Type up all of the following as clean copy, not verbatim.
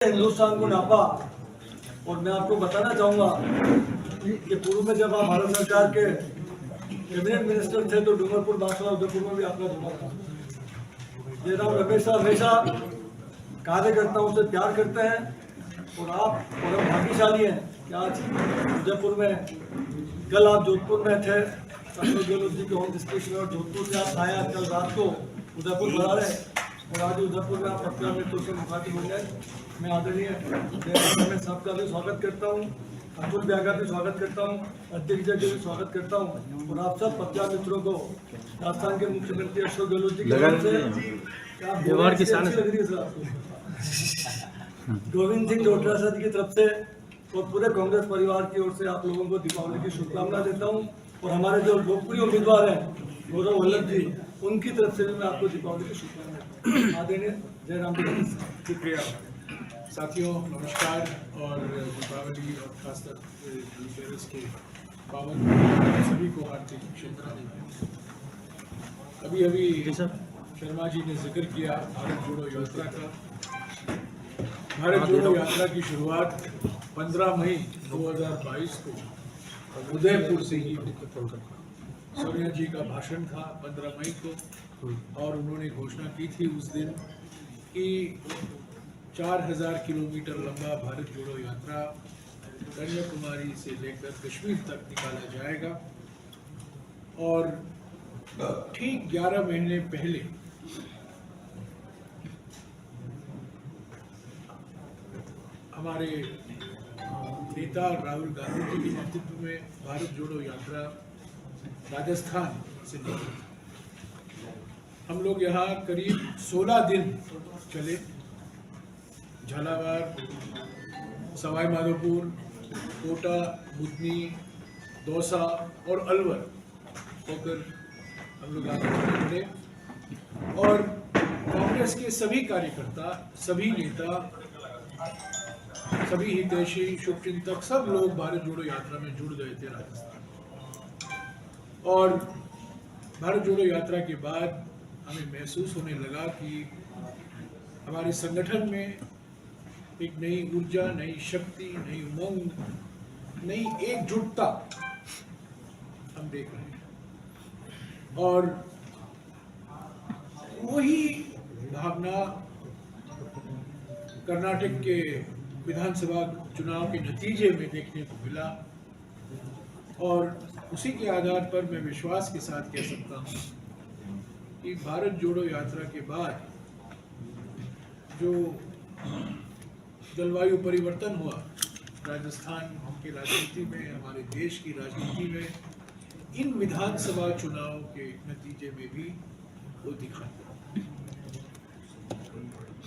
हिंदुस्तान को नापा। और मैं आपको बताना चाहूँगा कि पूर्व में जब आप भारत सरकार के कैबिनेट मिनिस्टर थे तो डूंगरपुर, बांसवाड़ा, उदयपुर में भी आपका जुड़ा था। जयराम रमेश साहब हमेशा कार्यकर्ताओं से प्यार करते हैं और आप बहुत भाग्यशाली हैं कि आज उदयपुर में, कल आप जोधपुर में थे अशोक गहलोत जी के होम डिस्ट्रिक्ट में, और जोधपुर से आप आए कल रात को उदयपुर बढ़ा रहे, और आज उदयपुर में आप पत्रकार मित्रों से मुखातिब हो गए। मैं आदरणीय रमेश साहब का भी स्वागत करता हूँ, अतुल ब्याह का भी स्वागत करता हूँ, अध्यक्ष जी का भी स्वागत करता हूँ, और आप सब पत्रकार मित्रों को राजस्थान के मुख्यमंत्री अशोक गहलोत जी की तरफ से लग रही है सर आपको, गोविंद सिंह डोटासरा सर की तरफ से और पूरे कांग्रेस परिवार की ओर से आप लोगों को दीपावली की शुभकामना देता हूँ। और हमारे जो लोकप्रिय उम्मीदवार हैं गौरव वल्लभ जी, उनकी तरफ से भी मैं आपको दीपावली की शुभकामनाएं आदरणीय जयराम जी। शुक्रिया साथियों, नमस्कार। और दीपावली और खासकर धनतेरस के पावन सभी को हार्दिक शुभकामनाएं। अभी शर्मा जी ने जिक्र किया भारत जोड़ो यात्रा का। भारत जोड़ो यात्रा की शुरुआत 15 मई 2022 को उदयपुर से ही सोनिया जी का भाषण था 15 मई को, और उन्होंने घोषणा की थी उस दिन कि 4000 किलोमीटर लंबा भारत जोड़ो यात्रा कन्याकुमारी से लेकर कश्मीर तक निकाला जाएगा। और ठीक 11 महीने पहले हमारे नेता राहुल गांधी जी के नेतृत्व में भारत जोड़ो यात्रा राजस्थान से निकली। हम लोग यहाँ करीब 16 दिन चले। झालावाड़, सवाई माधोपुर, कोटा, बुधनी, दौसा और अलवर होकर हम लोग आगे बढ़े। और कांग्रेस के सभी कार्यकर्ता, सभी नेता, सभी हितैषी, शुभचिंतक, सब लोग भारत जोड़ो यात्रा में जुड़ गए थे राजस्थान। और भारत जोड़ो यात्रा के बाद हमें महसूस होने लगा कि हमारे संगठन में एक नई ऊर्जा, नई शक्ति, नई उमंग, नई एकजुटता हम देख रहे हैं। और वही भावना कर्नाटक के विधानसभा चुनाव के नतीजे में देखने को मिला। और उसी के आधार पर मैं विश्वास के साथ कह सकता हूँ कि भारत जोड़ो यात्रा के बाद जो जलवायु परिवर्तन हुआ राजस्थान की राजनीति में, हमारे देश की राजनीति में, इन विधानसभा चुनाव के नतीजे में भी वो दिखा।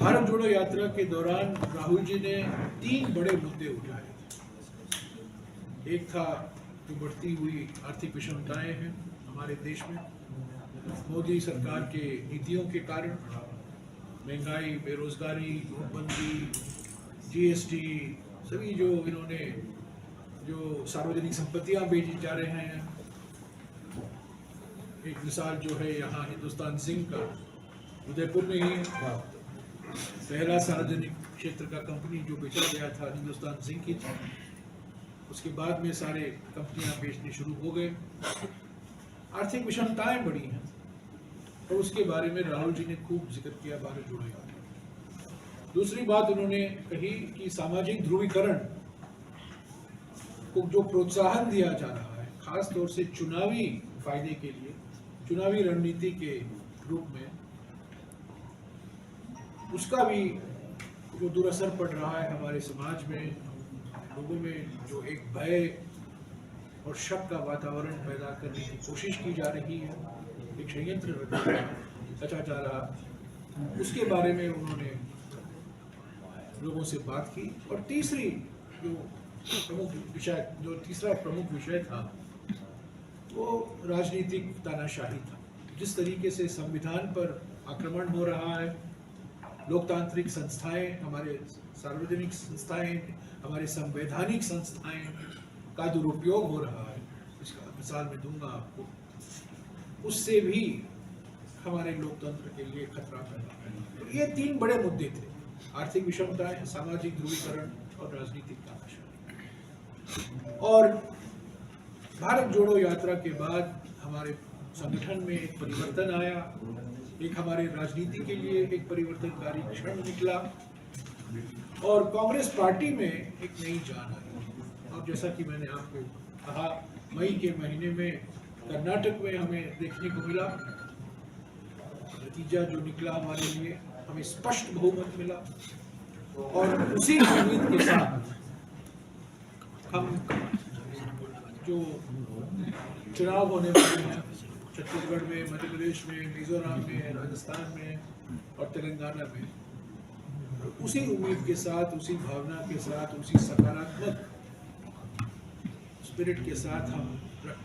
भारत जोड़ो यात्रा के दौरान राहुल जी ने 3 बड़े मुद्दे उठाए। एक था जो बढ़ती हुई आर्थिक विषमताएं हैं हमारे देश में, मोदी सरकार के नीतियों के कारण महंगाई, बेरोजगारी, नोटबंदी, जीएसटी, सभी जो इन्होंने जो सार्वजनिक संपत्तियां बेची जा रहे हैं। एक मिसाल जो है यहाँ हिंदुस्तान जिंक का, उदयपुर में ही पहला सार्वजनिक क्षेत्र का कंपनी जो बेचा गया था हिंदुस्तान जिंक की थी। उसके बाद में सारे कंपनियां बेचनी शुरू हो गए। आर्थिक विषमताएं बढ़ी हैं, और उसके बारे में राहुल जी ने खूब जिक्र किया भारत जोड़ो यात्रा। दूसरी बात उन्होंने कही कि सामाजिक ध्रुवीकरण को जो प्रोत्साहन दिया जा रहा है, खास तौर से चुनावी फायदे के लिए, चुनावी रणनीति के रूप में, उसका भी जो दुरअसर पड़ रहा है हमारे समाज में, लोगों में जो एक भय और शक का वातावरण पैदा करने की कोशिश की जा रही है, एक षड्यंत्र रचा जा रहा, उसके बारे में उन्होंने लोगों से बात की। और तीसरा प्रमुख विषय था वो राजनीतिक तानाशाही था। जिस तरीके से संविधान पर आक्रमण हो रहा है, लोकतांत्रिक संस्थाएं, हमारे सार्वजनिक संस्थाएं, हमारे संवैधानिक संस्थाएं का दुरुपयोग हो रहा है, इसका मिसाल मैं दूंगा आपको, उससे भी हमारे लोकतंत्र के लिए खतरा पैदा है। तो ये 3 बड़े मुद्दे थे। आर्थिक विषमताएं, सामाजिक ध्रुवीकरण और राजनीतिक तानाशाही। और भारत जोड़ो यात्रा के बाद हमारे संगठन में एक परिवर्तन आया, एक हमारे राजनीति के लिए एक परिवर्तनकारी क्षण निकला और कांग्रेस पार्टी में एक नई जान आई। और जैसा कि मैंने आपको कहा, मई के महीने में कर्नाटक में हमें देखने को मिला, नतीजा जो निकला हमारे लिए, हमें स्पष्ट बहुमत मिला और उसी उम्मीद के साथ हम जो चुनाव होने वाले हैं छत्तीसगढ़ में, मध्य प्रदेश में, मिजोरम में, राजस्थान में और तेलंगाना में, उसी उम्मीद के साथ, उसी भावना के साथ, उसी सकारात्मक स्पिरिट के साथ हम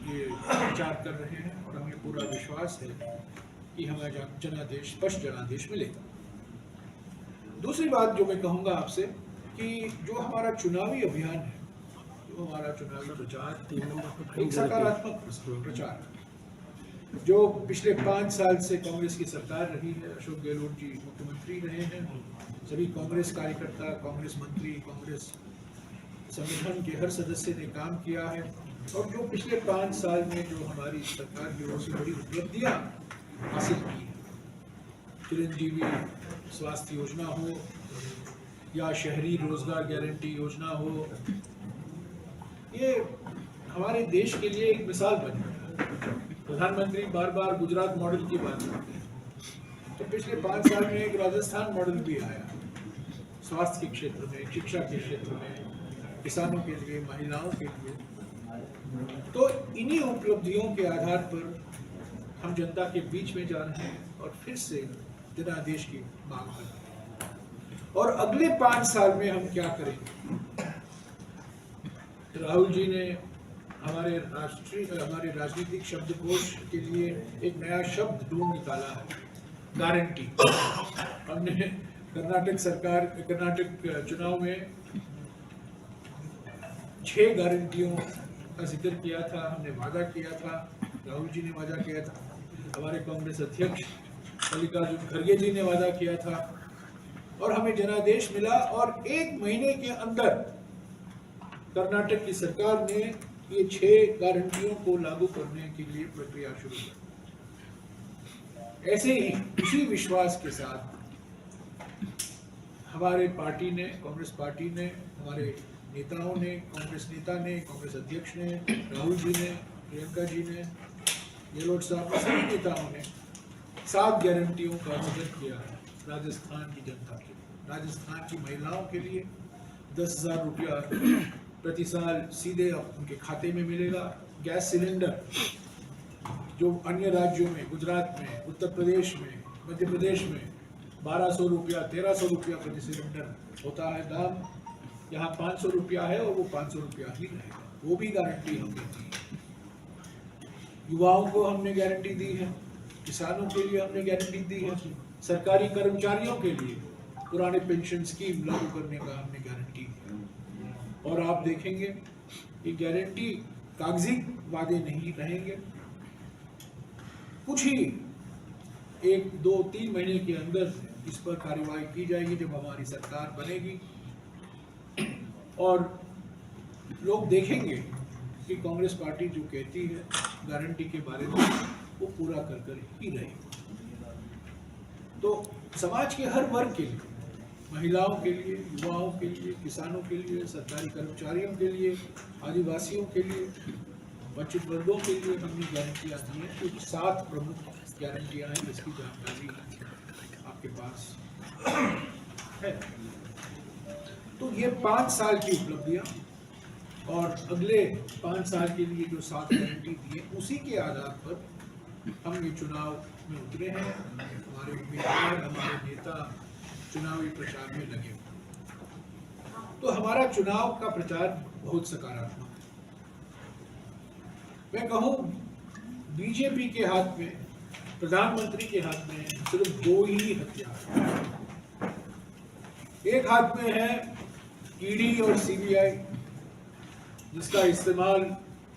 ये प्रचार कर रहे हैं और हमें पूरा विश्वास है कि हमें जनादेश, स्पष्ट जनादेश मिलेगा। दूसरी बात जो मैं कहूँगा आपसे कि जो हमारा चुनावी अभियान है, जो हमारा चुनावी प्रचार एक सकारात्मक प्रचार है। जो पिछले 5 साल से कांग्रेस की सरकार रही है, अशोक गहलोत जी मुख्यमंत्री रहे हैं, सभी कांग्रेस कार्यकर्ता, कांग्रेस मंत्री, कांग्रेस संगठन के हर सदस्य ने काम किया है और जो पिछले 5 साल में जो हमारी सरकार की ओर से बड़ी उपलब्धियां हासिल की है, चिरंजीवी स्वास्थ्य योजना हो या शहरी रोजगार गारंटी योजना हो, ये हमारे देश के लिए एक मिसाल बन गई है। प्रधानमंत्री बार बार गुजरात मॉडल की बात करते हैं, तो पिछले 5 साल में एक राजस्थान मॉडल भी आया, स्वास्थ्य के क्षेत्र में, शिक्षा के क्षेत्र में, किसानों के लिए, महिलाओं के लिए। तो इन्हीं उपलब्धियों के आधार पर हम जनता के बीच में जा रहे हैं और फिर से जनादेश की मांग कर रहे हैं। और अगले 5 साल में हम क्या करेंगे? राहुल जी ने हमारे राजनीतिक शब्दकोश के लिए एक नया शब्द ढूंढ निकाला है, गारंटी। हमने कर्नाटक चुनाव में 6 गारंटियों का जिक्र किया था, हमने वादा किया था, राहुल जी ने वादा किया था, हमारे कांग्रेस अध्यक्ष मल्लिकार्जुन खड़गे जी ने वादा किया था और हमें जनादेश मिला। और 1 महीने के अंदर कर्नाटक की सरकार ने ये 6 गारंटियों को लागू करने के लिए प्रक्रिया शुरू की। ऐसे ही उसी विश्वास के साथ हमारे पार्टी ने, कांग्रेस पार्टी ने, हमारे नेताओं ने, कांग्रेस नेता ने, कांग्रेस अध्यक्ष ने, राहुल जी ने, प्रियंका जी ने, गहलोत साहब ने, सभी नेताओं ने 7 गारंटियों का जिक्र किया है राजस्थान की जनता के लिए। राजस्थान की महिलाओं के लिए 10,000 रुपया प्रति साल सीधे उनके खाते में मिलेगा। गैस सिलेंडर जो अन्य राज्यों में, गुजरात में, उत्तर प्रदेश में, मध्य प्रदेश में 1200 रुपया, 1300 रुपया प्रति सिलेंडर होता है दाम, यहाँ 500 रुपया है और वो 500 रुपया ही रहेगा, वो भी गारंटी हमने दी है। युवाओं को हमने गारंटी दी है, किसानों के लिए हमने गारंटी दी है, सरकारी कर्मचारियों के लिए पुराने पेंशन स्कीम लागू करने का हमने गारंटी दी है। और आप देखेंगे ये गारंटी कागजी वादे नहीं रहेंगे, कुछ ही 1, 2, 3 महीने के अंदर इस पर कार्यवाही की जाएगी जब हमारी सरकार बनेगी और लोग देखेंगे कि कांग्रेस पार्टी जो कहती है गारंटी के बारे में वो पूरा कर ही रहेगी। तो समाज के हर वर्ग के लिए, महिलाओं के लिए, युवाओं के लिए, किसानों के लिए, सरकारी कर्मचारियों के लिए, आदिवासियों के लिए, वंचित वर्गों के लिए हमने गारंटियाँ दी हैं। कुछ 7 प्रमुख गारंटियाँ हैं जिसकी जानकारी आपके पास है। तो ये 5 साल की उपलब्धियाँ और अगले 5 साल के लिए जो 7 गारंटी दी है, उसी के आधार पर हम ये चुनाव में उतरे हैं। हमारे उम्मीदवार, हमारे नेता चुनावी प्रचार में लगे। तो हमारा चुनाव का प्रचार बहुत सकारात्मक है। मैं कहूँ बीजेपी के हाथ में, प्रधानमंत्री के हाथ में सिर्फ 2 ही हथियार हैं। एक हाथ में है ईडी और सीबीआई, जिसका इस्तेमाल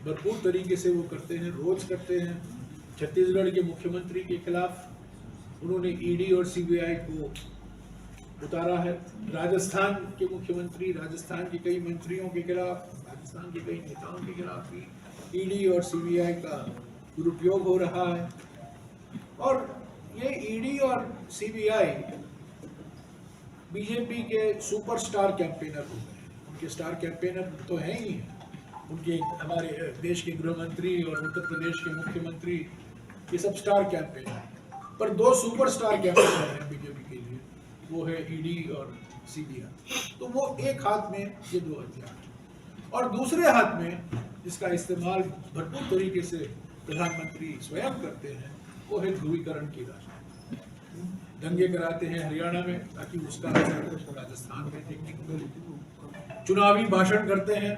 भरपूर तरीके से वो करते हैं, रोज करते हैं। छत्तीसगढ़ के मुख्यमंत्री के खिलाफ उन्होंने ईडी और सीबीआई को उतारा है। राजस्थान के मुख्यमंत्री, राजस्थान के कई मंत्रियों के खिलाफ, राजस्थान के कई नेताओं के खिलाफ भी ईडी और सीबीआई का दुरुपयोग हो रहा है। और ये ईडी और सीबीआई बीजेपी के सुपरस्टार कैंपेनर हो गए। उनके स्टार कैंपेनर तो हैं ही हैं। उनके हमारे देश के गृह मंत्री और उत्तर प्रदेश के मुख्यमंत्री, ये सब स्टार कैंपेनर हैं। पर दो सुपरस्टार कैंपेनर हैं बीजेपी के लिए, वो है ईडी और सीबीआई। तो वो एक हाथ में ये दो हथियार और दूसरे हाथ में जिसका इस्तेमाल भरपूर तरीके से प्रधानमंत्री स्वयं करते हैं, वो है ध्रुवीकरण की राजनीति। दंगे कराते हैं हरियाणा में ताकि उसका असर राजस्थान में देखने को मिले। चुनावी भाषण करते हैं।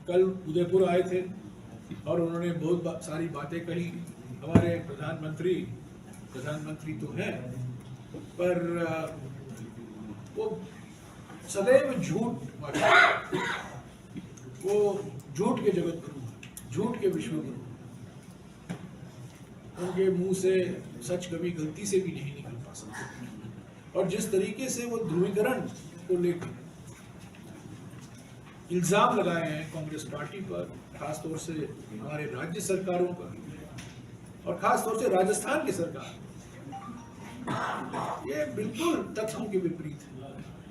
कल उदयपुर आए थे और उन्होंने बहुत सारी बातें कही। हमारे प्रधानमंत्री तो हैं, पर वो सदैव झूठ बात, वो झूठ के जगत गुरु हैं, झूठ के विश्व गुरु। उनके मुंह से सच कभी गलती से भी नहीं निकल पा सकते। और जिस तरीके से वो ध्रुवीकरण को लेकर इल्जाम लगाए हैं कांग्रेस पार्टी पर, खासतौर से हमारे राज्य सरकारों पर और खासतौर से राजस्थान की सरकार, ये बिल्कुल तथ्यों के विपरीत है।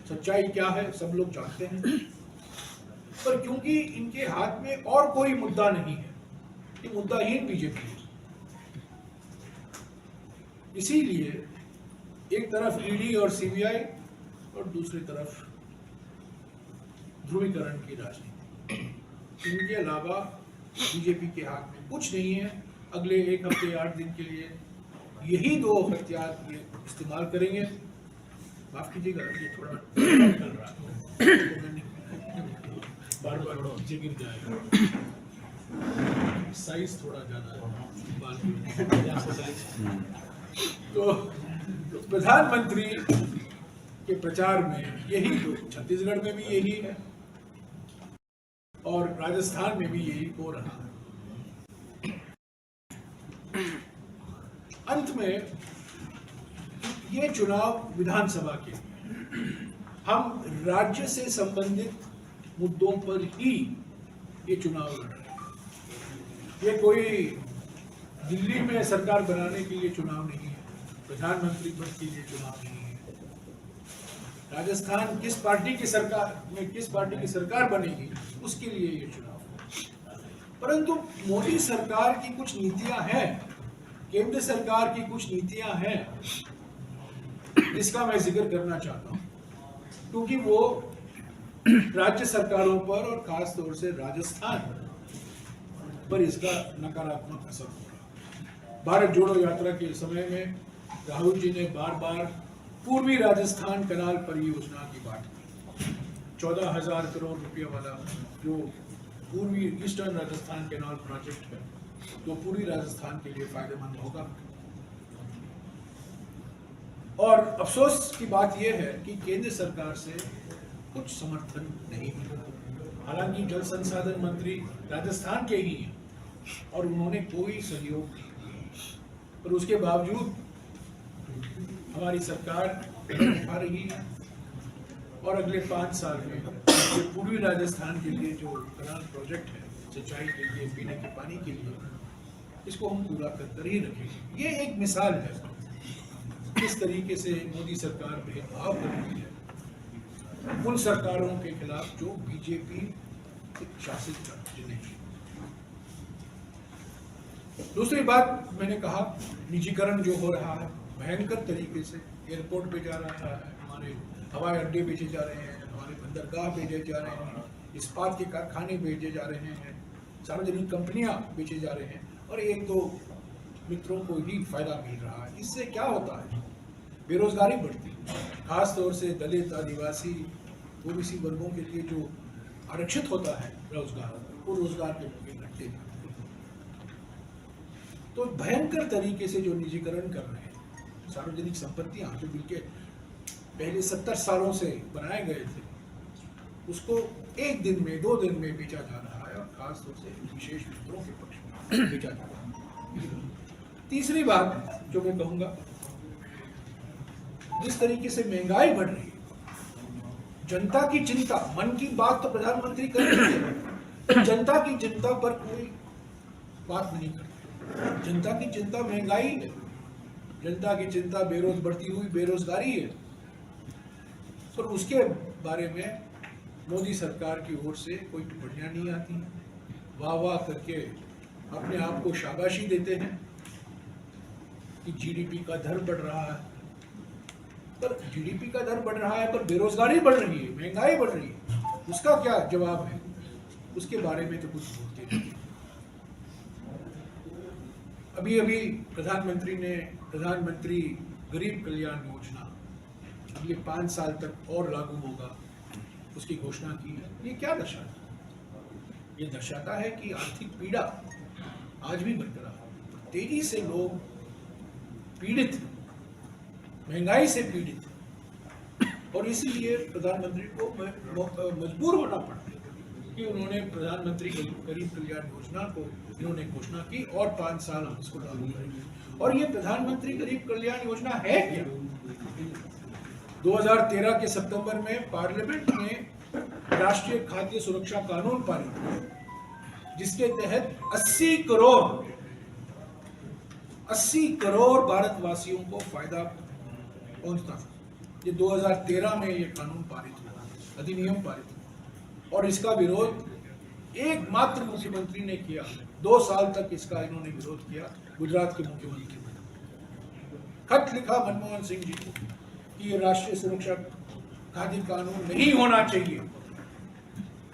सच्चाई क्या है सब लोग जानते हैं, पर क्योंकि इनके हाथ में और कोई मुद्दा नहीं है, ये मुद्दाहीन बीजेपी है, इसीलिए एक तरफ ईडी और सीबीआई और दूसरी तरफ ध्रुवीकरण की राजनीति। इनके अलावा बीजेपी के हाथ में कुछ नहीं है। अगले एक हफ्ते 8 दिन के लिए यही दो हथियार ये इस्तेमाल करेंगे। माफ कीजिएगा, ये थोड़ा चल रहा है, बार बार नीचे गिर जाएगा, साइज थोड़ा ज्यादा है बाल की। तो प्रधानमंत्री के प्रचार में यही, छत्तीसगढ़ में भी यही है और राजस्थान में भी यही हो रहा है। अंत में ये चुनाव विधानसभा के, हम राज्य से संबंधित मुद्दों पर ही ये चुनाव लड़ रहे हैं। ये कोई दिल्ली में सरकार बनाने के लिए चुनाव नहीं है, प्रधानमंत्री पद के लिए चुनाव नहीं है। राजस्थान किस पार्टी की सरकार बनेगी उसके लिए ये चुनाव है। परंतु मोदी सरकार की कुछ नीतियां हैं, केंद्र सरकार की कुछ नीतियां हैं जिसका मैं जिक्र करना चाहता हूं, क्योंकि वो राज्य सरकारों पर और खास तौर से राजस्थान पर इसका नकारात्मक असर हो रहा। भारत जोड़ो यात्रा के समय में राहुल जी ने बार बार पूर्वी राजस्थान कनाल परियोजना की बात की। 14,000 करोड़ रुपये वाला जो पूर्वी ईस्टर्न राजस्थान कैनाल प्रोजेक्ट है, तो पूरी राजस्थान के लिए फायदेमंद होगा। और अफसोस की बात यह है कि केंद्र सरकार से कुछ समर्थन नहीं मिला। हालांकि जल संसाधन मंत्री राजस्थान के ही हैं और उन्होंने कोई सहयोग नहीं किया, पर उसके बावजूद हमारी सरकार उठा रही है और अगले 5 साल में जो पूर्वी राजस्थान के लिए जो कनाल प्रोजेक्ट है, सिंचाई के लिए, पीने के पानी के लिए, इसको हम पूरा कर ही रखेंगे। ये एक मिसाल है किस तरीके से मोदी सरकार भेदभाव कर रही है उन सरकारों के खिलाफ जो बीजेपी शासित राज्य नहीं। दूसरी बात, मैंने कहा निजीकरण जो हो रहा है भयंकर तरीके से, एयरपोर्ट पे जा रहा है, हमारे हवाई अड्डे बेचे जा रहे हैं, हमारे बंदरगाह बेचे जा रहे हैं, इस्पात के कारखाने बेचे जा रहे हैं, सार्वजनिक कंपनियां बेचे जा रहे हैं और एक दो मित्रों को ही फायदा मिल रहा है। इससे क्या होता है, बेरोजगारी बढ़ती है, खास तौर से दलित, आदिवासी, ओबीसी वर्गों के लिए जो आरक्षित होता है रोजगार, वो रोजगार के मौके घटते जाते हैं। तो भयंकर तरीके से जो निजीकरण कर रहे हैं, सार्वजनिक संपत्तियां जो बिल्कुल पहले 70 सालों से बनाए गए थे, उसको 1 दिन में 2 दिन में बेचा जा रहा है और खास तौर से विशेष मित्रों के पक्ष में बेचा जा रहा है। तीसरी बात जो मैं कहूंगा, जिस तरीके से महंगाई बढ़ रही है, जनता की चिंता, मन की बात तो प्रधानमंत्री कर रहे हैं, जनता की चिंता पर कोई बात नहीं करते। जनता की चिंता महंगाई है, जनता की चिंता बढ़ती हुई बेरोजगारी है, पर उसके बारे में मोदी सरकार की ओर से कोई टिप्पणियां नहीं आती। वाह वाह करके अपने आप को शाबाशी देते हैं कि जीडीपी का दर बढ़ रहा है, पर जीडीपी का दर बढ़ रहा है पर बेरोजगारी बढ़ रही है, महंगाई बढ़ रही है, उसका क्या जवाब है? उसके बारे में तो कुछ बोलते नहीं। अभी अभी प्रधानमंत्री गरीब कल्याण योजना ये 5 साल तक और लागू होगा, उसकी घोषणा की। ये क्या दर्शाता है? ये दर्शाता है कि आर्थिक पीड़ा आज भी बरकरार है, तेजी से लोग पीड़ित, महंगाई से पीड़ित, और इसीलिए प्रधानमंत्री को मजबूर होना पड़ा कि उन्होंने प्रधानमंत्री गरीब कल्याण योजना को इन्होंने घोषणा की और 5 साल हम इसको लागू करेंगे। और ये प्रधानमंत्री गरीब कल्याण योजना है क्या? 2013 के सितंबर में पार्लियामेंट में राष्ट्रीय खाद्य सुरक्षा कानून पारित हुआ, जिसके तहत 80 करोड़ भारतवासियों को फायदा पहुंचता था। ये 2013 में ये कानून पारित हुआ, अधिनियम पारित हुआ, और इसका विरोध एकमात्र मुख्यमंत्री ने किया। 2 साल तक इसका इन्होंने विरोध किया, गुजरात के मुख्यमंत्री ने खत लिखा मनमोहन सिंह जी को कि ये राष्ट्रीय सुरक्षा खाद्य कानून नहीं होना चाहिए।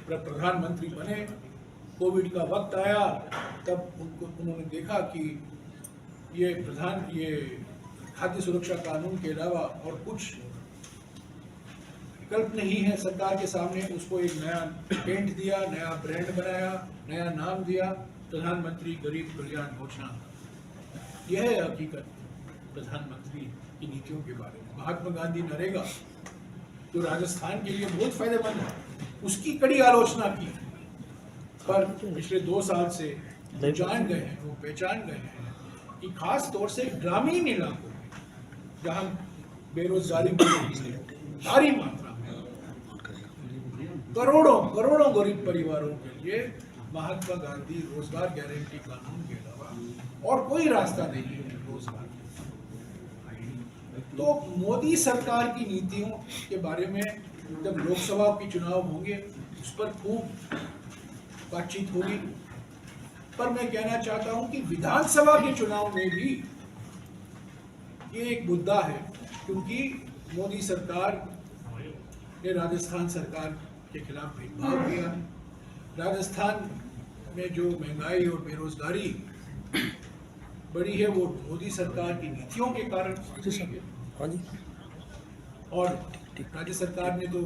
प्रधानमंत्री बने, कोविड का वक्त आया, तब उन्होंने देखा कि ये खाद्य सुरक्षा कानून के अलावा और कुछ विकल्प नहीं है सरकार के सामने। उसको एक नया पेंट दिया, नया ब्रांड बनाया, नया नाम दिया, प्रधानमंत्री गरीब कल्याण योजना। यह है हकीकत प्रधानमंत्री की नीतियों के बारे में। महात्मा गांधी नरेगा जो राजस्थान के लिए बहुत फायदेमंद है, उसकी कड़ी आलोचना की, पर पिछले 2 साल से वो पहचान गए हैं कि खास तौर से ग्रामीण इलाकों में जहां बेरोजगारी बढ़ रही है भारी मात्रा में, करोड़ों गरीब परिवारों के लिए महात्मा गांधी रोजगार गारंटी कानून के अलावा और कोई रास्ता नहीं है रोजगार। तो मोदी सरकार की नीतियों के बारे में जब लोकसभा के चुनाव होंगे उस पर खूब बातचीत होगी, पर मैं कहना चाहता हूं कि विधानसभा के चुनाव में भी ये एक मुद्दा है, क्योंकि मोदी सरकार ने राजस्थान सरकार के खिलाफ भेदभाव किया। राजस्थान में जो महंगाई और बेरोजगारी बढ़ी है वो मोदी सरकार की नीतियों के कारण और राज्य सरकार ने तो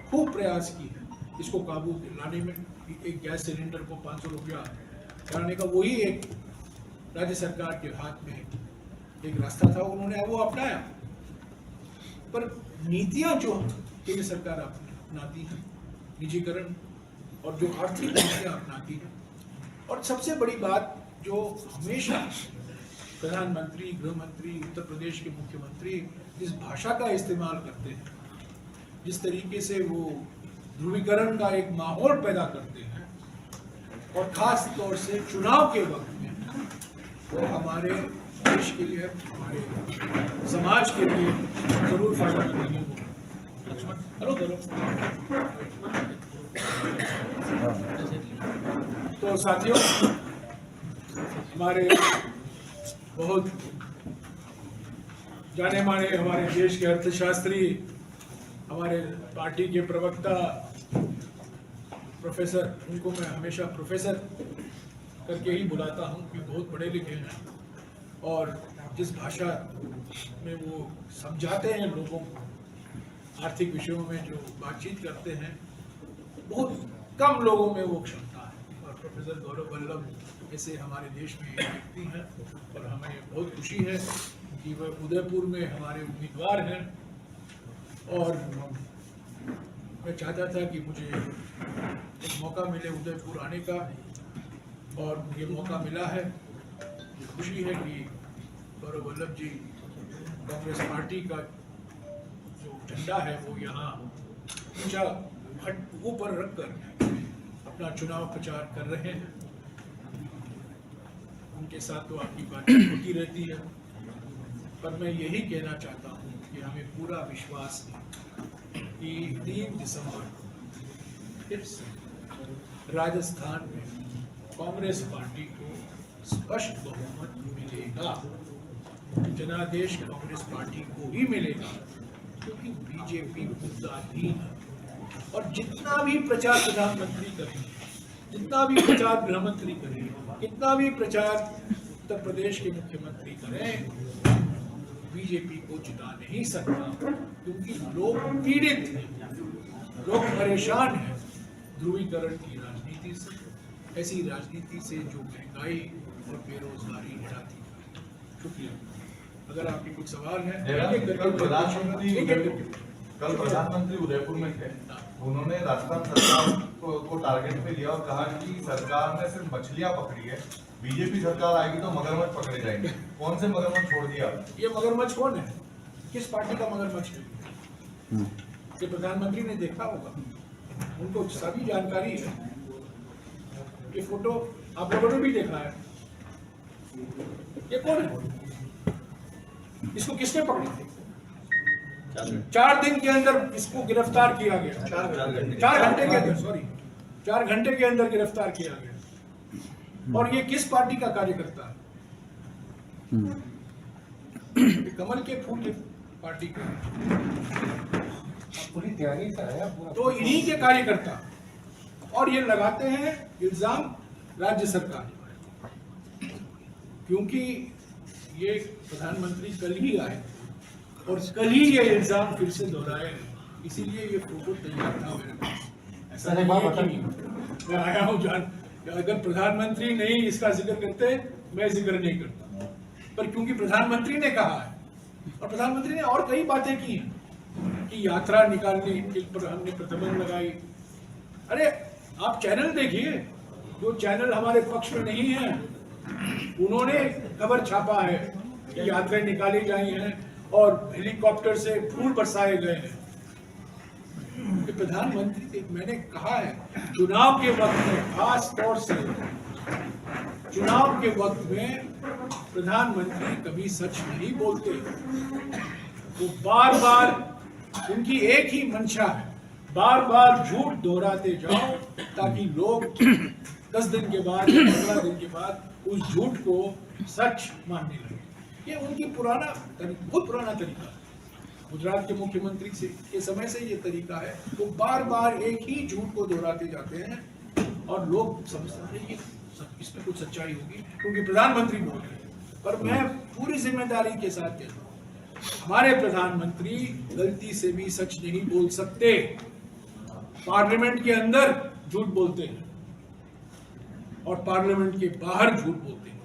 खूब प्रयास की है इसको काबू लाने में। एक गैस सिलेंडर को 500 रुपया कराने का वही एक राज्य सरकार के हाथ में एक रास्ता था, उन्होंने वो अपनाया। पर नीतियां जो केंद्र सरकार अपनाती है, निजीकरण और जो आर्थिक नीतियां अपनाती है, और सबसे बड़ी बात जो हमेशा प्रधानमंत्री, गृह मंत्री, उत्तर प्रदेश के मुख्यमंत्री जिस भाषा का इस्तेमाल करते हैं, जिस तरीके से वो ध्रुवीकरण का एक माहौल पैदा करते हैं, और खास तौर से चुनाव के वक्त में वो हमारे देश के लिए, हमारे समाज के लिए जरूर फायदेमंद नहीं होगा। लक्ष्मण हेलो करो। तो साथियों, हमारे बहुत जाने माने हमारे देश के अर्थशास्त्री, हमारे पार्टी के प्रवक्ता प्रोफेसर, उनको मैं हमेशा प्रोफेसर करके ही बुलाता हूँ कि बहुत पढ़े लिखे हैं, और जिस भाषा में वो समझाते हैं लोगों को आर्थिक विषयों में जो बातचीत करते हैं, बहुत कम लोगों में वो क्षमता है। और प्रोफेसर गौरव वल्लभ ऐसे हमारे देश में एक व्यक्ति हैं, और हमें बहुत खुशी है कि वह उदयपुर में हमारे उम्मीदवार हैं। और मैं चाहता था कि मुझे एक मौका मिले उदयपुर आने का, और ये मौका मिला है। खुशी है कि गौरव वल्लभ जी कांग्रेस पार्टी का झंडा है वो यहाँ ऊंचा ऊपर रखकर अपना चुनाव प्रचार कर रहे हैं। उनके साथ तो आपकी बातचीत होती रहती है, पर मैं यही कहना चाहता हूँ कि हमें पूरा विश्वास है कि 3 दिसंबर फिर से राजस्थान में कांग्रेस पार्टी को स्पष्ट बहुमत मिलेगा। जनादेश कांग्रेस पार्टी को ही मिलेगा, क्योंकि बीजेपी मुद्दाहीन है। और जितना भी प्रचार प्रधानमंत्री करें, जितना भी प्रचार गृहमंत्री करें, कितना भी प्रचार उत्तर प्रदेश के मुख्यमंत्री करें, बीजेपी को जिता नहीं सकता, क्योंकि लोग पीड़ित हैं, लोग परेशान हैं ध्रुवीकरण की राजनीति से, ऐसी राजनीति से जो महंगाई और बेरोजगारी बढ़ाती है। शुक्रिया। अगर आपके कुछ सवाल हैं, कल प्रधानमंत्री उदयपुर में थे, उन्होंने राजस्थान सरकार को टारगेट पे लिया और कहा कि सरकार ने सिर्फ मछलियां पकड़ी है, बीजेपी सरकार आएगी तो मगरमच्छ पकड़े जाएंगे। कौन से मगरमच्छ छोड़ दिया? ये मगरमच्छ कौन है? किस पार्टी का मगरमच्छ है? ये प्रधानमंत्री ने देखा होगा, उनको सभी जानकारी है। ये फोटो आप लोगों ने भी देखा है। ये कौन है? इसको किसने पकड़ी थी? 4 दिन के अंदर इसको गिरफ्तार किया गया। 4 घंटे के अंदर, सॉरी 4 घंटे के अंदर गिरफ्तार किया गया। और ये किस पार्टी का कार्यकर्ता है? कमल के फूल की पार्टी का। पूरी तैयारी कराया पूरा। तो इन्हीं के कार्यकर्ता, और ये लगाते हैं इल्जाम राज्य सरकार, क्योंकि ये प्रधानमंत्री कल ही आए और कल ही ये इल्जाम फिर से दोहराए, इसीलिए ये फोटो तैयार था मेरे पास। ऐसा नहीं है कि मैं आया हूँ जान, अगर प्रधानमंत्री नहीं इसका जिक्र करते मैं जिक्र नहीं करता, पर क्योंकि प्रधानमंत्री ने कहा है, और प्रधानमंत्री ने और कई बातें की हैं कि यात्रा निकालने के पर हमने प्रतिबंध लगाई। अरे आप चैनल देखिए, जो चैनल हमारे पक्ष में नहीं है उन्होंने खबर छापा है कि यात्राएं निकाली गई हैं और हेलीकॉप्टर से फूल बरसाए गए हैं। प्रधानमंत्री, मैंने कहा है चुनाव के वक्त में, खास तौर से चुनाव के वक्त में प्रधानमंत्री कभी सच नहीं बोलते। वो बार बार, उनकी एक ही मंशा है, बार बार झूठ दोहराते जाओ ताकि लोग 10 दिन के बाद, 15 दिन के बाद उस झूठ को सच मानने लगे। ये उनकी बहुत पुराना तरीका है। गुजरात के मुख्यमंत्री से के समय से ये तरीका है, वो बार बार एक ही झूठ को दोहराते जाते हैं और लोग समझते हैं कि इसमें कुछ सच्चाई होगी क्योंकि प्रधानमंत्री बोल रहे हैं। पर मैं पूरी जिम्मेदारी के साथ कहता हूँ, हमारे प्रधानमंत्री गलती से भी सच नहीं बोल सकते। पार्लियामेंट के अंदर झूठ बोलते हैं और पार्लियामेंट के बाहर झूठ बोलते हैं।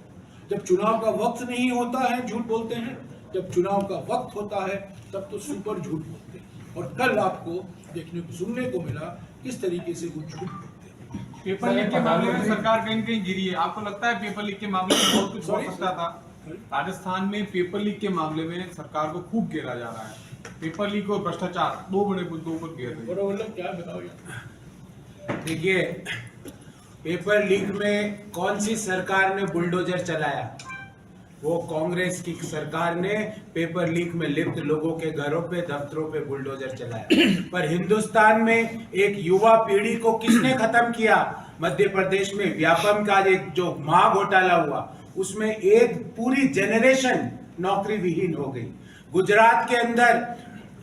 जब चुनाव का वक्त नहीं होता है झूठ बोलते हैं, जब चुनाव का वक्त होता है तब तो सुपर झूठ बोलते हैं। और कल आपको देखने को, सुनने को मिला किस तरीके से वो झूठ बोलते हैं। पेपर लीक के मामले में सरकार कहीं कहीं गिरी है। आपको लगता है पेपर लीक के मामले में बहुत कुछ हो सकता था? राजस्थान में पेपर लीक के मामले में सरकार को खूब घेरा जा रहा है। पेपर लीक और भ्रष्टाचार 2 बड़े मुद्दों पर घेर रहे हैं। क्या बताओ? देखिए, पेपर लीक में कौन सी सरकार ने बुलडोजर चलाया? वो कांग्रेस की सरकार ने पेपर लीक में लिप्त लोगों के घरों पे, दफ्तरों पे बुलडोजर चलाया। पर हिंदुस्तान में एक युवा पीढ़ी को किसने खत्म किया? मध्य प्रदेश में व्यापम का एक जो महाघोटाला हुआ, उसमें एक पूरी जनरेशन नौकरी विहीन हो गई। गुजरात के अंदर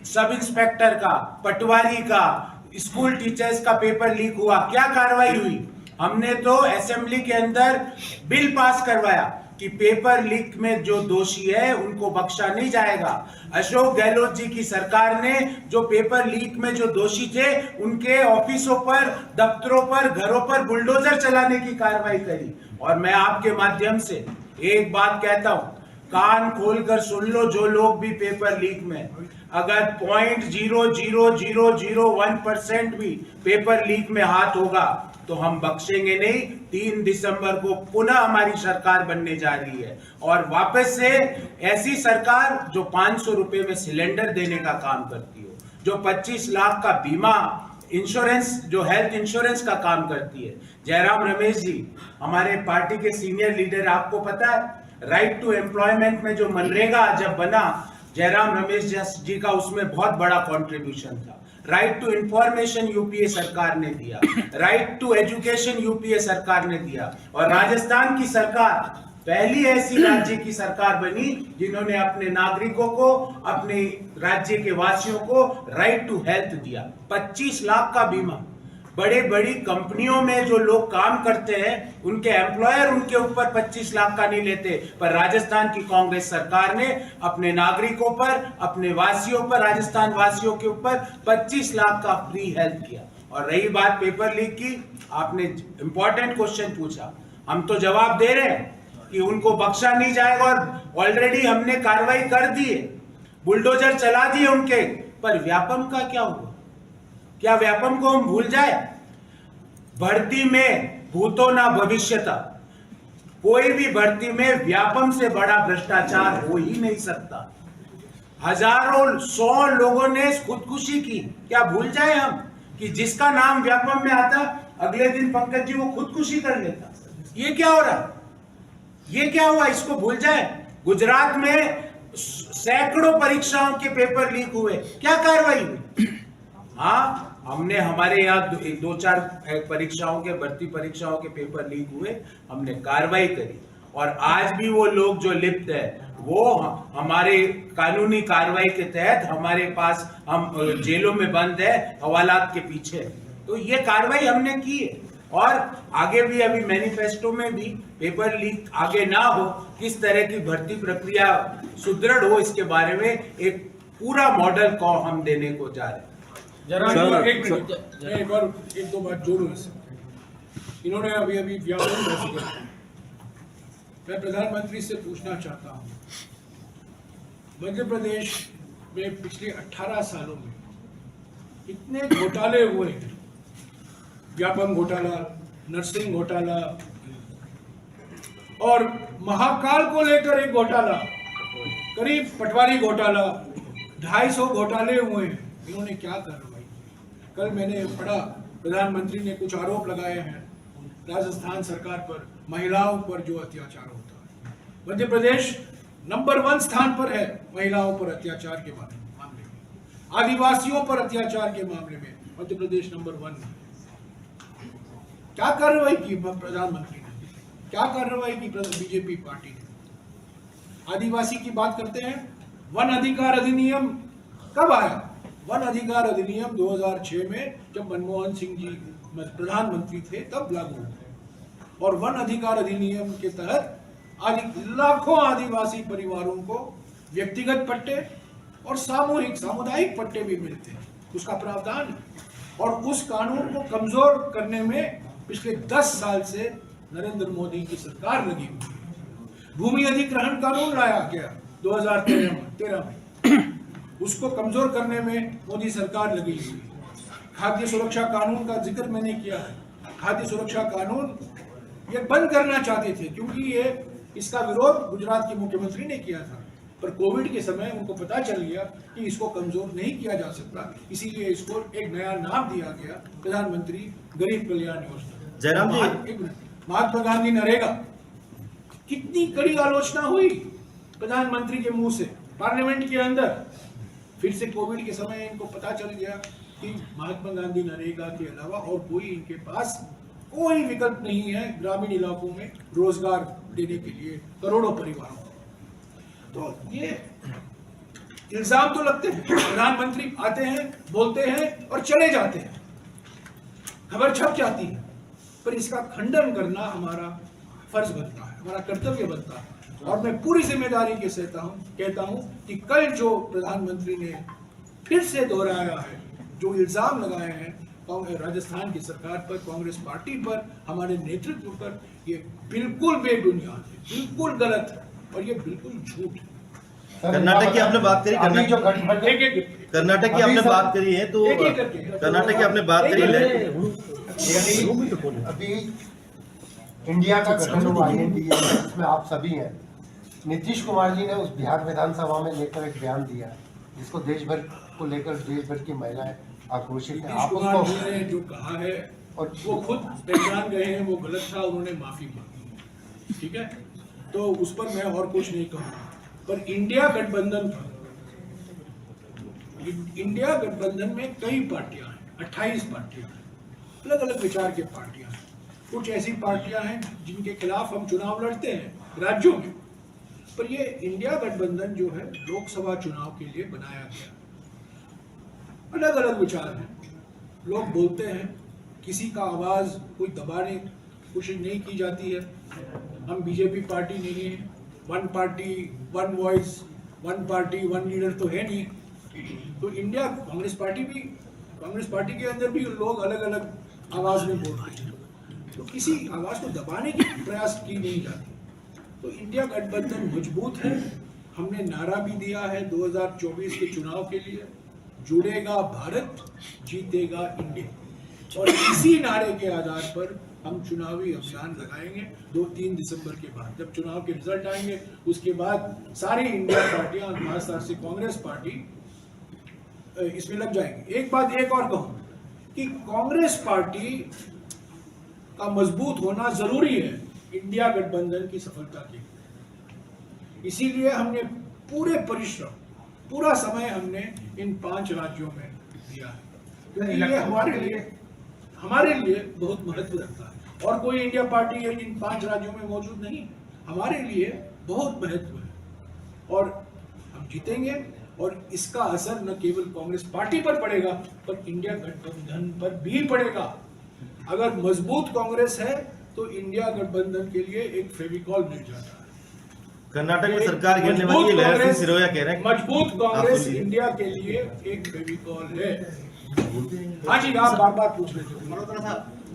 सब इंस्पेक्टर का, पटवारी का, स्कूल टीचर्स का पेपर लीक हुआ, क्या कार्रवाई हुई? हमने तो असेंबली के अंदर बिल पास करवाया कि पेपर लीक में जो दोषी है उनको बख्शा नहीं जाएगा। अशोक गहलोत जी की सरकार ने जो पेपर लीक में जो दोषी थे उनके ऑफिसों पर, दफ्तरों पर, घरों पर बुलडोजर चलाने की कार्रवाई करी। और मैं आपके माध्यम से एक बात कहता हूं, कान खोलकर सुन लो जो लोग भी पेपर लीक में, अगर 0.00001% भी पेपर लीक में हाथ होगा तो हम बख्शेंगे नहीं। 3 दिसंबर को पुनः हमारी सरकार बनने जा रही है और वापस से ऐसी सरकार जो 500 रुपए में सिलेंडर देने का काम करती हो, जो 25 लाख का बीमा इंश्योरेंस, जो हेल्थ इंश्योरेंस का काम करती है। जयराम रमेश जी हमारे पार्टी के सीनियर लीडर, आपको पता है राइट टू एम्प्लॉयमेंट में जो मनरेगा जब बना, जयराम रमेश जी का उसमें बहुत बड़ा कंट्रीब्यूशन था। राइट टू इंफॉर्मेशन यूपीए सरकार ने दिया, राइट टू एजुकेशन यूपीए सरकार ने दिया, और राजस्थान की सरकार पहली ऐसी राज्य की सरकार बनी जिन्होंने अपने नागरिकों को, अपने राज्य के वासियों को राइट टू हेल्थ दिया। 25 लाख का बीमा। बड़े बड़ी कंपनियों में जो लोग काम करते हैं उनके एम्प्लॉयर उनके ऊपर 25 लाख का नहीं लेते, पर राजस्थान की कांग्रेस सरकार ने अपने नागरिकों पर, अपने वासियों पर, राजस्थान वासियों के ऊपर 25 लाख का फ्री हेल्थ किया। और रही बात पेपर लीक की, आपने इंपॉर्टेंट क्वेश्चन पूछा, हम तो जवाब दे रहे हैं कि उनको बख्शा नहीं जाएगा, और ऑलरेडी हमने कार्रवाई कर दी है, बुलडोजर चला दिए उनके। पर व्यापम का क्या हुआ? क्या व्यापम को हम भूल जाए? भर्ती में भूतो ना भविष्यता, कोई भी भर्ती में व्यापम से बड़ा भ्रष्टाचार हो ही नहीं सकता। हजारों 100 लोगों ने खुदकुशी की, क्या भूल जाए हम कि जिसका नाम व्यापम में आता अगले दिन पंकज जी वो खुदकुशी कर लेता? ये क्या हो रहा? ये क्या हुआ? इसको भूल जाए। गुजरात में सैकड़ों परीक्षाओं के पेपर लीक हुए, क्या कार्रवाई हुई? हाँ, हमने हमारे यहाँ 2-4 परीक्षाओं के, भर्ती परीक्षाओं के पेपर लीक हुए, हमने कार्रवाई करी, और आज भी वो लोग जो लिप्त है वो हमारे कानूनी कार्रवाई के तहत हमारे पास, हम जेलों में बंद है, हवालात के पीछे। तो ये कार्रवाई हमने की है, और आगे भी, अभी मैनिफेस्टो में भी पेपर लीक आगे ना हो, किस तरह की भर्ती प्रक्रिया सुदृढ़ हो, इसके बारे में एक पूरा मॉडल को हम देने को जा रहे हैं। एक और 1-2 बात जोड़ू इससे। इन्होंने अभी व्यापम का जिक्र किया। मैं प्रधानमंत्री से पूछना चाहता हूँ, मध्य प्रदेश में पिछले 18 सालों में इतने घोटाले हुए हैं, व्यापम घोटाला, नर्सिंग घोटाला, और महाकाल को लेकर एक घोटाला, करीब पटवारी घोटाला, 250 घोटाले हुए हैं। इन्होंने क्या कार्रवाई? कल मैंने पढ़ा, प्रधानमंत्री ने कुछ आरोप लगाए हैं राजस्थान सरकार पर, महिलाओं पर जो अत्याचार होता है। मध्य प्रदेश नंबर 1 स्थान पर है महिलाओं पर अत्याचार के मामले में, आदिवासियों पर अत्याचार के मामले में मध्य प्रदेश नंबर 1 है। क्या कार्रवाई की प्रधानमंत्री ने? क्या कार्रवाई की बीजेपी पार्टी ने? आदिवासी की बात करते हैं, वन अधिकार अधिनियम कब आया? वन अधिकार अधिनियम 2006 में, जब मनमोहन सिंह जी प्रधानमंत्री थे तब लागू हुआ, और वन अधिकार अधिनियम के तहत आज लाखों आदिवासी परिवारों को व्यक्तिगत पट्टे और सामुदायिक पट्टे भी मिलते हैं, उसका प्रावधान है। और उस कानून को कमजोर करने में पिछले 10 साल से नरेंद्र मोदी की सरकार लगी हुई है। भूमि अधिग्रहण कानून लाया गया 2013 में, उसको कमजोर करने में मोदी सरकार लगी हुई है। खाद्य सुरक्षा कानून का जिक्र मैंने किया है। खाद्य सुरक्षा कानून ये बंद करना चाहते थे, क्योंकि इसका विरोध गुजरात के मुख्यमंत्री ने किया था, पर कोविड के समय उनको पता चल गया कि इसको कमजोर नहीं किया जा सकता, इसीलिए इसको एक नया नाम दिया गया, प्रधानमंत्री गरीब कल्याण योजना। जयराम जी, महात्मा गांधी नरेगा, कितनी कड़ी आलोचना हुई प्रधानमंत्री के मुंह से पार्लियामेंट के अंदर। फिर से कोविड के समय इनको पता चल गया कि महात्मा गांधी नरेगा के अलावा और कोई इनके पास कोई विकल्प नहीं है ग्रामीण इलाकों में रोजगार देने के लिए करोड़ों परिवारों को। तो ये इल्जाम तो लगते हैं, प्रधानमंत्री आते हैं, बोलते हैं और चले जाते हैं, खबर छप जाती है, पर इसका खंडन करना हमारा फर्ज बनता है, हमारा कर्तव्य बनता है। और मैं पूरी जिम्मेदारी के साथ कहता हूं कि कल जो प्रधानमंत्री ने फिर से दोहराया है, जो इल्जाम लगाए हैं राजस्थान की सरकार पर, कांग्रेस पार्टी पर, हमारे नेतृत्व पर, ये बिल्कुल बेबुनियाद है, बिल्कुल गलत है और ये बिल्कुल झूठ है। कर्नाटक की आपने बात करी, कर्नाटक की आपने बात करी है, तो कर्नाटक की आपने बात करी है। अभी इंडिया का गठन हुआ INDA, इसमें आप सभी हैं। नीतीश कुमार जी ने उस बिहार विधानसभा में लेकर एक बयान दिया जिसको देश भर को लेकर देश भर की महिलाएं आक्रोशित हैं। नीतीश आप कुमार उसको जी ने जो कहा है और वो खुद पहचान गए हैं वो गलत था, उन्होंने माफी मांगी है, ठीक है। तो उस पर मैं और कुछ नहीं कहूँगा। पर इंडिया गठबंधन में कई पार्टियां हैं, 28 पार्टियां हैं, अलग अलग विचार के पार्टियां हैं। कुछ ऐसी पार्टियां हैं जिनके खिलाफ हम चुनाव लड़ते हैं राज्यों में, पर ये इंडिया गठबंधन जो है लोकसभा चुनाव के लिए बनाया गया। अलग अलग विचार हैं, लोग बोलते हैं, किसी का आवाज कोई दबाने की कोशिश नहीं की जाती है। हम बीजेपी पार्टी नहीं है, one party one voice, one party one leader तो है नहीं। तो इंडिया कांग्रेस पार्टी के अंदर भी लोग अलग अलग आवाज में बोलते हैं, तो किसी आवाज को दबाने की प्रयास की नहीं जाती। तो इंडिया गठबंधन मजबूत है। हमने नारा भी दिया है 2024 के चुनाव के लिए, जुड़ेगा भारत जीतेगा इंडिया, और इसी नारे के आधार पर हम चुनावी अभियान लगाएंगे 2-3 दिसंबर के बाद। जब चुनाव के रिजल्ट आएंगे उसके बाद सारी इंडिया पार्टियां, खासतौर से कांग्रेस पार्टी इसमें लग जाएंगे। एक बात एक और कहूं कि कांग्रेस पार्टी का मजबूत होना जरूरी है इंडिया गठबंधन की सफलता के लिए। इसीलिए हमने पूरे परिश्रम, पूरा समय हमने इन 5 राज्यों में दिया है, क्योंकि ये हमारे लिए बहुत महत्व रखता है। और कोई इंडिया पार्टी है इन 5 राज्यों में मौजूद नहीं, हमारे लिए बहुत महत्व है और हम जीतेंगे। और इसका असर न केवल कांग्रेस पार्टी पर पड़ेगा पर इंडिया गठबंधन पर भी पड़ेगा। अगर मजबूत कांग्रेस है तो इंडिया गठबंधन के लिए एक फेविकॉल मिल जाता है। कर्नाटक में सरकार गिरने वाली है, लहर सिंह सिरोया कह रहे हैं मजबूत कांग्रेस इंडिया के लिए एक फेविकॉल है। हाँ जी, आप बार बार पूछ रहे थे।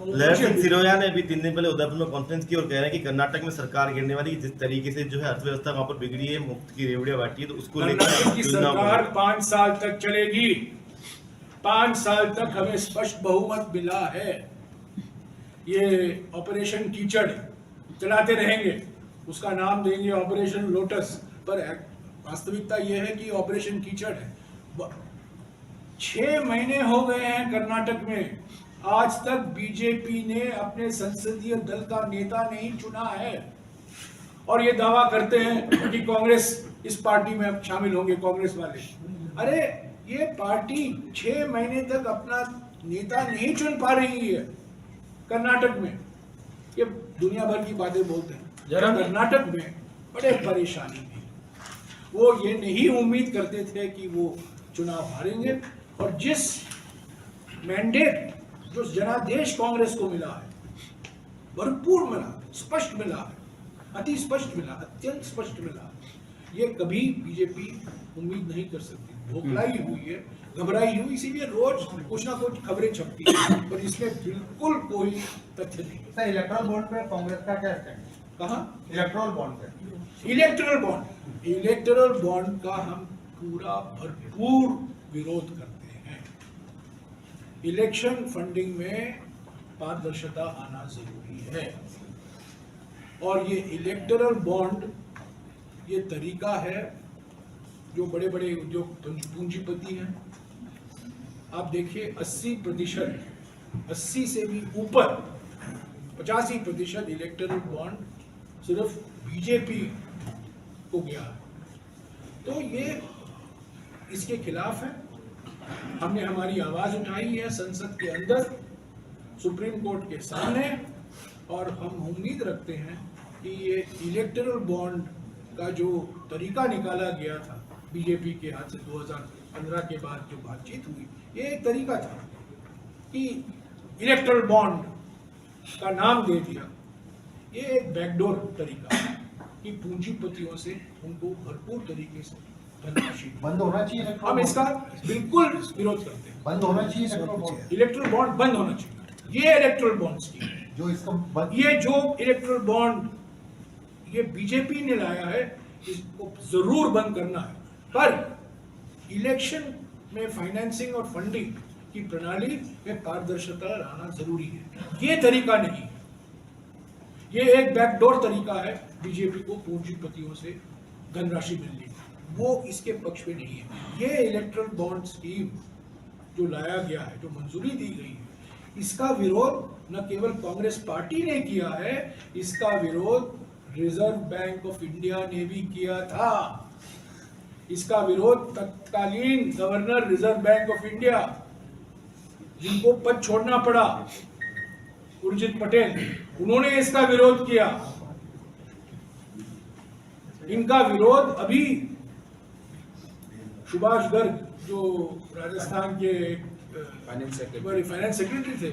लहर सिंह सिरोया ने अभी 3 दिन पहले उदयपुर में कॉन्फ्रेंस की और कह रहे हैं कि कर्नाटक में सरकार गिरने वाली, जिस तरीके से जो है अर्थव्यवस्था वहां पर बिगड़ी है, मुफ्त की रेवड़ियां बांटी है, तो उसको कर्नाटक की सरकार 5 साल तक चलेगी। 5 साल तक हमें स्पष्ट बहुमत मिला है। ये ऑपरेशन कीचड़ चलाते रहेंगे, उसका नाम देंगे ऑपरेशन लोटस, पर वास्तविकता यह है कि ऑपरेशन कीचड़ है। 6 महीने हो गए हैं कर्नाटक में, आज तक बीजेपी ने अपने संसदीय दल का नेता नहीं चुना है और ये दावा करते हैं कि कांग्रेस इस पार्टी में अब शामिल होंगे, कांग्रेस वाले। अरे ये पार्टी 6 महीने तक अपना नेता नहीं चुन पा रही है कर्नाटक में। ये दुनिया भर की बातें बोलते हैं, कर्नाटक में बड़े परेशानी में। वो ये नहीं उम्मीद करते थे कि वो चुनाव हारेंगे, और जिस मैंडेट जो जनादेश कांग्रेस को मिला है भरपूर मिला, स्पष्ट मिला है, अति स्पष्ट मिला, अत्यंत स्पष्ट मिला। ये कभी बीजेपी उम्मीद नहीं कर सकती। भोखलाई हुई है, घबराई हुई, इसीलिए रोज कुछ ना कुछ खबरें छपती है, पर इसमें बिल्कुल कोई तथ्य नहीं। सर, इलेक्ट्रल बॉन्ड पे कांग्रेस का क्या स्टैंड? कहा इलेक्ट्रल बॉन्ड पे? इलेक्टोरल बॉन्ड का हम पूरा भरपूर विरोध करते हैं। इलेक्शन फंडिंग में पारदर्शिता आना जरूरी है, और ये इलेक्टोरल बॉन्ड ये तरीका है जो बड़े बड़े उद्योग पूंजीपति हैं, आप देखिए 80% 80 से भी ऊपर 85% इलेक्टोरल बॉन्ड सिर्फ बीजेपी को गया है। तो ये इसके खिलाफ है। हमने हमारी आवाज उठाई है संसद के अंदर, सुप्रीम कोर्ट के सामने, और हम उम्मीद रखते हैं कि ये इलेक्टोरल बॉन्ड का जो तरीका निकाला गया था बीजेपी के हाथ से 2015 के बाद जो बातचीत हुई, ये एक तरीका था कि इलेक्टोरल बॉन्ड का नाम दे दिया। ये एक बैकडोर तरीका है कि पूंजीपतियों से उनको भरपूर तरीके से धनराशि बंद होना चाहिए। हम इसका बिल्कुल विरोध करते हैं। बंद होना चाहिए इलेक्ट्रल बॉन्ड बंद होना चाहिए। ये इलेक्ट्रल बॉन्ड्स की जो इसका ये जो इलेक्ट्रल बॉन्ड ये बीजेपी ने लाया है, इसको जरूर बंद करना है। पर इलेक्शन में फाइनेंसिंग और फंडिंग की प्रणाली में पारदर्शिता लाना जरूरी है। ये तरीका नहीं है, ये एक बैकडोर तरीका है बीजेपी को पूंजीपतियों से धनराशि मिलने का। वो इसके पक्ष में नहीं है। ये इलेक्ट्रल बॉन्ड स्कीम जो लाया गया है, जो मंजूरी दी गई है, इसका विरोध न केवल कांग्रेस पार्टी ने किया है, इसका विरोध रिजर्व बैंक ऑफ इंडिया ने भी किया था। इसका विरोध तत्कालीन governor reserve bank of India, जिनको पद छोड़ना पड़ा, उर्जित पटेल, उन्होंने इसका विरोध किया। इनका विरोध अभी सुभाष गर्ग, जो राजस्थान के फाइनेंस सेक्रेटरी थे,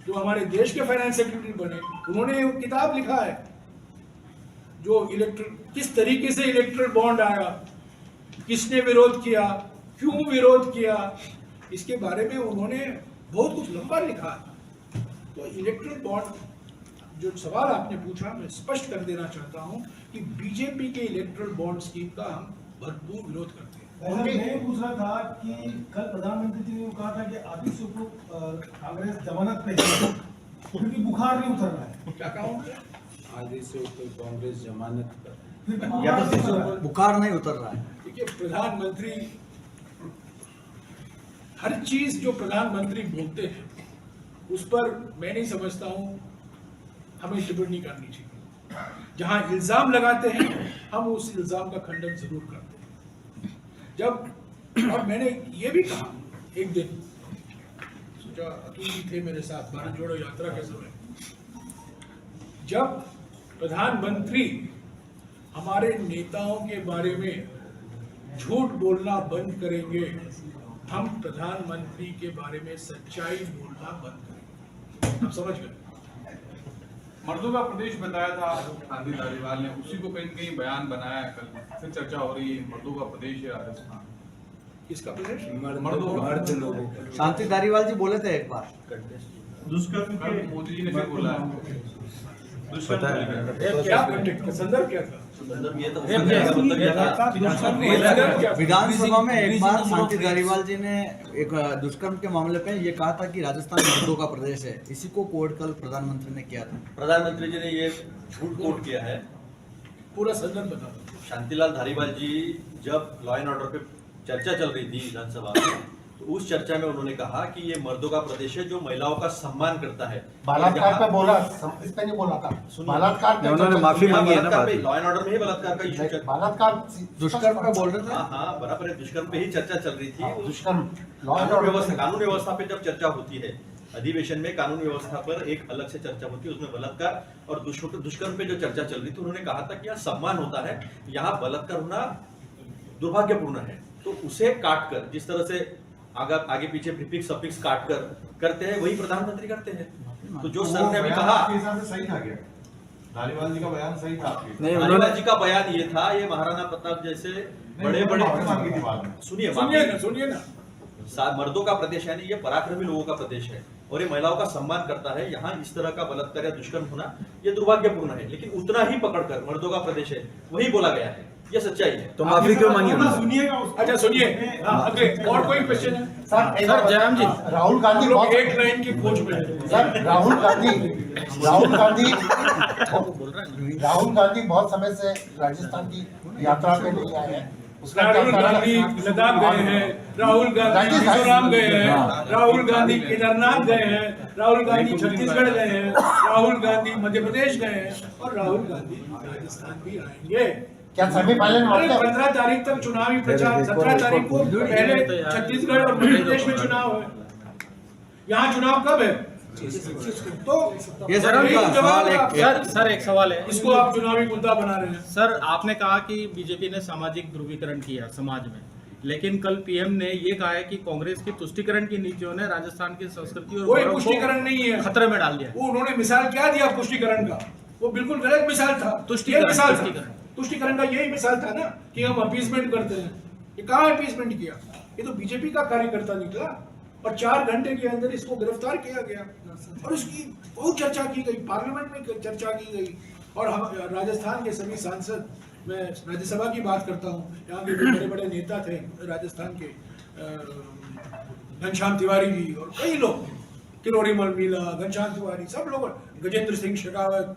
जो हमारे देश के फाइनेंस सेक्रेटरी बने, उन्होंने वो किताब लिखा है जो किस तरीके से इलेक्ट्रल बॉन्ड आया, किसने विरोध किया, क्यों विरोध किया, इसके बारे में उन्होंने बहुत कुछ लंबा लिखा है। तो इलेक्ट्रल बॉन्ड जो सवाल आपने पूछा, मैं स्पष्ट कर देना चाहता हूं कि बीजेपी के इलेक्ट्रल बॉन्ड स्कीम का हम भरपूर विरोध करते हैं। मैं ये पूछ रहा था कि कल प्रधानमंत्री जी ने कहा था कि आदि से कांग्रेस जमानत पे है क्योंकि बुखार नहीं उतर रहा है। क्या कहूँ? आदि से ऊपर कांग्रेस जमानत पर, फिर बुखार नहीं उतर रहा है। देखिए, प्रधानमंत्री, हर चीज जो प्रधानमंत्री बोलते हैं उस पर मैं नहीं समझता हूं हमें टिप्पणी करनी चाहिए। जहां इल्जाम लगाते हैं हम उस इल्जाम का खंडन जरूर करते हैं। और मैंने ये भी कहा एक दिन, सोचा अतुल जी थे मेरे साथ भारत जोड़ो यात्रा के समय, जब प्रधानमंत्री हमारे नेताओं के बारे में झूठ बोलना बंद करेंगे, हम प्रधानमंत्री के बारे में सच्चाई बोलना बंद करेंगे। आप समझ गए? मर्दों का प्रदेश बताया था शांति धारीवाल ने, उसी को कहीं कहीं बयान बनाया है। कल फिर चर्चा हो रही है, मर्दों का प्रदेश है राजस्थान। किसका प्रदेश? मर्दों मर्द शांति धारीवाल जी बोले थे एक बार, दुष्कर्म कल मोदी जी ने फिर बोला है। क्या कंटेक्ट, संदर्भ क्या था? विधानसभा में एक बार शांति धारीवाल जी ने एक दुष्कर्म के मामले पे ये कहा था कि राजस्थान मर्दों का प्रदेश है। इसी को कोट कल प्रधानमंत्री ने किया था। प्रधानमंत्री जी ने ये झूठ कोट किया है। पूरा संदर्भ बता दो। शांतिलाल धारीवाल जी जब लॉ एंड ऑर्डर पे चर्चा चल रही थी विधानसभा में, तो उस चर्चा में उन्होंने कहा कि ये मर्दों का प्रदेश है जो महिलाओं का सम्मान करता है। बलात्कार पे बोला, इस पे नहीं बोला था। बलात्कार पे उन्होंने माफी मांगी है ना। लॉ एंड ऑर्डर में ही बलात्कार का इशू चल, बलात्कार दुष्कर्म पे बोल रहे थे। हाँ बराबर है, दुष्कर्म पे ही चर्चा चल रही थी। दुष्कर्म लॉ एंड कानून ऑर्डर व्यवस्था, कानून व्यवस्था पे जब चर्चा होती है अधिवेशन में, कानून व्यवस्था पर एक अलग से चर्चा होती है, उसमें बलात्कार और दुष्कर्म पे जो चर्चा चल रही थी, उन्होंने कहा था कि यहाँ सम्मान होता है, यहाँ बलात्कार होना दुर्भाग्यपूर्ण है। तो उसे काट कर, जिस तरह से आगे पीछे प्रीफिक्स सफिक्स काट कर करते हैं, वही प्रधानमंत्री करते हैं। तो जो सर ने अभी कहा, आपके हिसाब से सही था क्या? धारीवाल जी का बयान सही था आपके? नहीं, धारीवाल जी का बयान ये था, ये महाराणा प्रताप जैसे बड़े बड़े, मांगी थी बाद में। सुनिए सुनिए ना। मर्दों का प्रदेश है, ये पराक्रमी लोगों का प्रदेश है और ये महिलाओं का सम्मान करता है। यहाँ इस तरह का बलात्कार या दुष्कर्म होना ये दुर्भाग्यपूर्ण है, लेकिन उतना ही पकड़कर मर्दों का प्रदेश है वही बोला गया है, ये सच्चाई है। तो माफी क्यों मांगी? सुनिएगा। अच्छा सुनिए, अगले और कोई क्वेश्चन है? सर जयराम जी, राहुल गांधी लोग बहुत एक लाइन की खोज में है। सर राहुल गांधी बहुत समय से राजस्थान की यात्रा पे नहीं आए हैं। उसका क्या राहुल कारण गांधी है? लद्दाख गए हैं, राहुल गांधी मिजोरम गए हैं, राहुल गांधी केदारनाथ गए हैं, राहुल गांधी छत्तीसगढ़ गए हैं, राहुल गांधी मध्य प्रदेश गए हैं और राहुल गांधी राजस्थान भी आएंगे। क्या सेमीफाइनल में अरे आते हैं? 15 तारीख तक चुनावी प्रचार, 17 तारीख को पहले छत्तीसगढ़ और मध्य प्रदेश में चुनाव है। यहाँ चुनाव कब है? तो ये सर यही जवाब है आपका। सर एक सवाल है। इसको आप चुनावी मुद्दा बना रहे हैं। सर आपने कहा कि बीजेपी ने सामाजिक ध्रुवीकरण किया समाज में, लेकिन कल पीएम ने ये कहा है कि कांग्रेस की तुष्टिकरण की नीतियों ने राजस्थान की संस्कृति और कोई गौरव को पुष्टिकरण नहीं है, खतरे में डाल दिया। वो उन्होंने मिसाल क्या दिया पुष्टिकरण का? वो बिल्कुल गलत मिसाल था। तुष्टिकरण, मिसाल था। तुष्टिकरण। तुष्टिकरण का यही मिसाल था ना कि हम अपीसमेंट करते हैं। ये कहाँ अपीसमेंट किया? ये तो बीजेपी का कार्यकर्ता निकला और 4 घंटे के अंदर इसको गिरफ्तार किया गया और उसकी बहुत चर्चा की गई, पार्लियामेंट में चर्चा की गई। और हम राजस्थान के सभी सांसद, मैं राज्यसभा की बात करता हूँ, यहाँ के जो बड़े बड़े नेता थे राजस्थान के, घनश्याम तिवारी जी और कई लोग, किरोड़ी मल मीला, घनश्याम तिवारी, सब लोग, गजेंद्र सिंह शेखावत,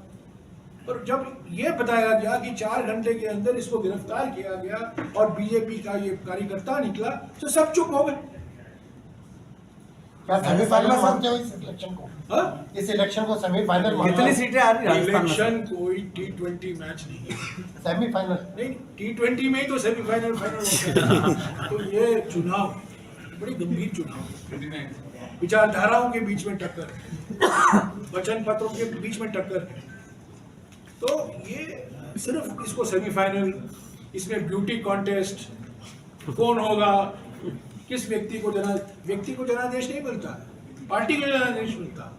और जब ये बताया गया कि 4 घंटे के अंदर इसको गिरफ्तार किया गया और बीजेपी का ये कार्यकर्ता निकला, तो सब चुप हो गए। क्या सेमीफाइनल मानते हो इस इलेक्शन को? हाँ? इस इलेक्शन को सेमीफाइनल मानते कितनी हो? सीटें आ रही राजस्थान में? इलेक्शन कोई T20 मैच नहीं है। सेमीफाइनल नहीं, T20 में ही तो सेमीफाइनल फाइनल होता है। तो ये चुनाव बड़ी गंभीर चुनाव, विचारधाराओं के बीच में टक्कर है, वचन पत्रों के बीच में टक्कर है। तो ये सिर्फ इसको सेमीफाइनल, इसमें ब्यूटी कॉन्टेस्ट, कौन होगा, किस व्यक्ति को जनादेश नहीं मिलता, पार्टी को जनादेश मिलता।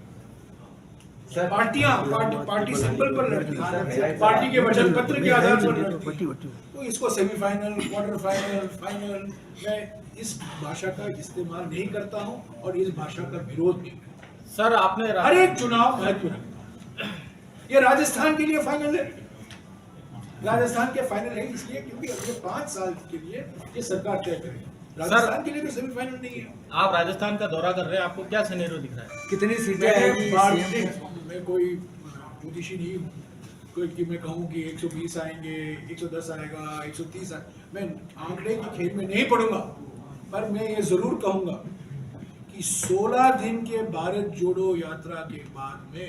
पार्टी सिंबल पर लड़ती है, पार्टी के वचन पत्र के आधार पर लड़ती है। तो इसको सेमीफाइनल, क्वार्टर फाइनल, फाइनल, मैं इस भाषा का इस्तेमाल नहीं करता हूं और इस भाषा का विरोध नहीं करता। सर आपने हर एक चुनाव महत्व रखता है। ये राजस्थान के लिए फाइनल है, राजस्थान के फाइनल है इसलिए क्योंकि अगले 5 साल के लिए ये सरकार तय करेगी। राजस्थान के लिए तो सेमीफाइनल नहीं है। आप राजस्थान का दौरा कर रहे हैं, आपको क्या सिनेरियो दिख रहा है? कितनी सीटें आएगी? मैं कोई ज्योतिषी नहीं हूँ कोई कि मैं कहूँ कि 120 आएंगे, 110 आएगा, 130 आएगा। मैं आंकड़े की खेल में नहीं पढ़ूंगा, पर मैं ये जरूर कहूंगा कि 16 दिन के भारत जोड़ो यात्रा के बाद में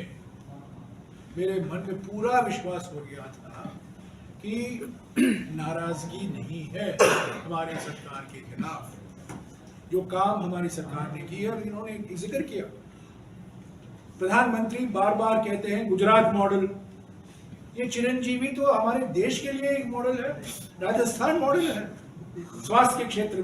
मेरे मन में पूरा विश्वास हो गया था कि नाराजगी नहीं है हमारी सरकार के खिलाफ। जो काम हमारी सरकार ने किया, इन्होंने एक जिक्र किया, प्रधानमंत्री बार बार कहते हैं गुजरात मॉडल। ये चिरंजीवी तो हमारे देश के लिए एक मॉडल है, राजस्थान मॉडल है स्वास्थ्य के क्षेत्र में।